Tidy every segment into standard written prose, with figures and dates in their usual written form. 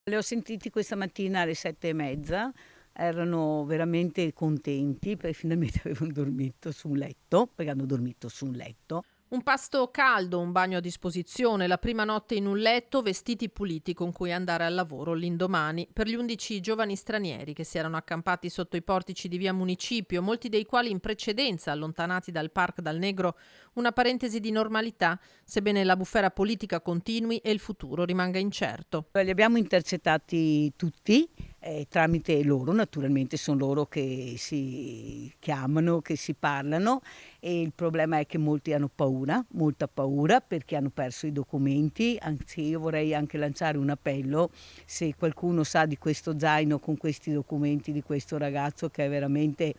Li ho sentiti questa mattina alle 7:30, erano veramente contenti perché finalmente avevano dormito su un letto, perché hanno dormito su un letto. Un pasto caldo, un bagno a disposizione, la prima notte in un letto, vestiti puliti con cui andare al lavoro l'indomani. Per gli 11 giovani stranieri che si erano accampati sotto i portici di via Municipio, molti dei quali in precedenza allontanati dal Parc dal Negro, una parentesi di normalità, sebbene la bufera politica continui e il futuro rimanga incerto. Li abbiamo intercettati tutti tramite loro, naturalmente sono loro che si chiamano, che si parlano, e il problema è che molti hanno paura, molta paura, perché hanno perso i documenti. Anzi, io vorrei anche lanciare un appello: se qualcuno sa di questo zaino con questi documenti di questo ragazzo che è veramente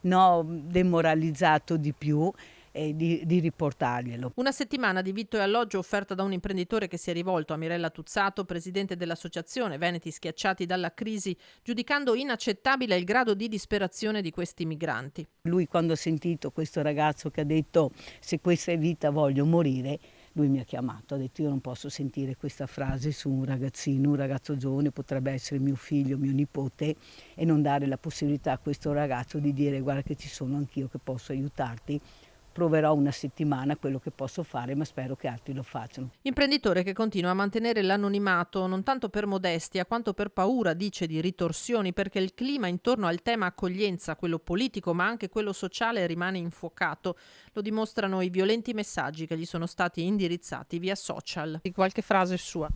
demoralizzato di più, di riportarglielo. Una settimana di vitto e alloggio offerta da un imprenditore che si è rivolto a Mirella Tuzzato, presidente dell'associazione Veneti Schiacciati dalla Crisi, giudicando inaccettabile il grado di disperazione di questi migranti. Lui, quando ha sentito questo ragazzo che ha detto "se questa è vita voglio morire", lui mi ha chiamato, ha detto: "Io non posso sentire questa frase su un ragazzino, un ragazzo giovane, potrebbe essere mio figlio, mio nipote, e non dare la possibilità a questo ragazzo di dire guarda che ci sono anch'io, che posso aiutarti. Proverò una settimana quello che posso fare, ma spero che altri lo facciano". Imprenditore che continua a mantenere l'anonimato non tanto per modestia quanto per paura, dice, di ritorsioni, perché il clima intorno al tema accoglienza, quello politico ma anche quello sociale, rimane infuocato. Lo dimostrano i violenti messaggi che gli sono stati indirizzati via social. Di qualche frase sua.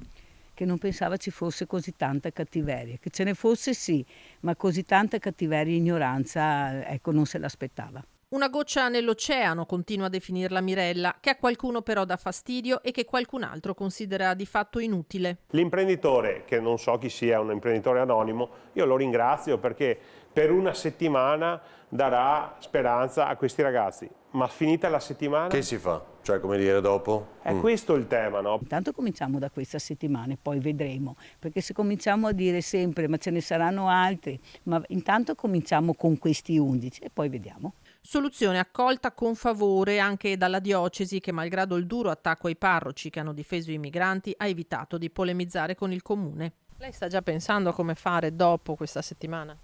Che non pensava ci fosse così tanta cattiveria, che ce ne fosse sì, ma così tanta cattiveria e ignoranza, ecco, non se l'aspettava. Una goccia nell'oceano, continua a definirla Mirella, che a qualcuno però dà fastidio e che qualcun altro considera di fatto inutile. L'imprenditore, che non so chi sia, un imprenditore anonimo, io lo ringrazio perché per una settimana darà speranza a questi ragazzi. Ma finita la settimana? Che si fa? Cioè, come dire, dopo? È questo il tema, no? Intanto cominciamo da questa settimana e poi vedremo, perché se cominciamo a dire sempre ma ce ne saranno altri, ma intanto cominciamo con questi 11 e poi vediamo. Soluzione accolta con favore anche dalla diocesi che, malgrado il duro attacco ai parroci che hanno difeso i migranti, ha evitato di polemizzare con il comune. Lei sta già pensando a come fare dopo questa settimana?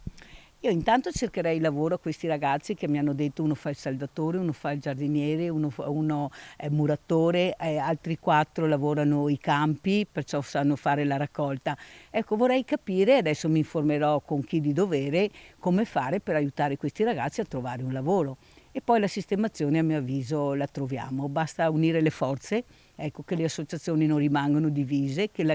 Io intanto cercherei lavoro a questi ragazzi che mi hanno detto uno fa il saldatore, uno fa il giardiniere, uno è muratore, altri 4 lavorano i campi, perciò sanno fare la raccolta. Ecco, vorrei capire, adesso mi informerò con chi di dovere, come fare per aiutare questi ragazzi a trovare un lavoro. E poi la sistemazione, a mio avviso, la troviamo, basta unire le forze, ecco, che le associazioni non rimangano divise, che la